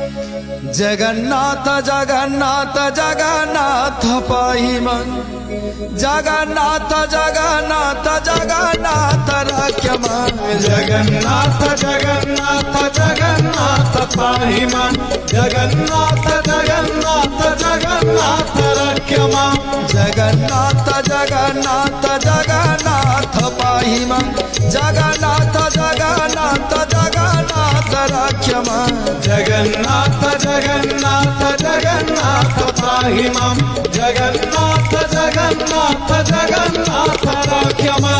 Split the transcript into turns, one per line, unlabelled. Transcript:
जगन्नाथ जगन्नाथ जगन्नाथ पाहि मन जगन्नाथ जगन्नाथ जगन्नाथ रक्षमा
जगन्नाथ जगन्नाथ जगन्नाथ पाहि मन जगन्नाथ जगन्नाथ जगन्नाथ रक्षमा
जगन्नाथ जगन्नाथ जगन्नाथ पाहि मन जगन्नाथ जगन्नाथ जगन्नाथ रक्षमा
जगन्नाथ जगन्नाथ जगन्नाथ पाहि मन जगन्नाथ जगन्नाथ जगन्नाथ रक्षमा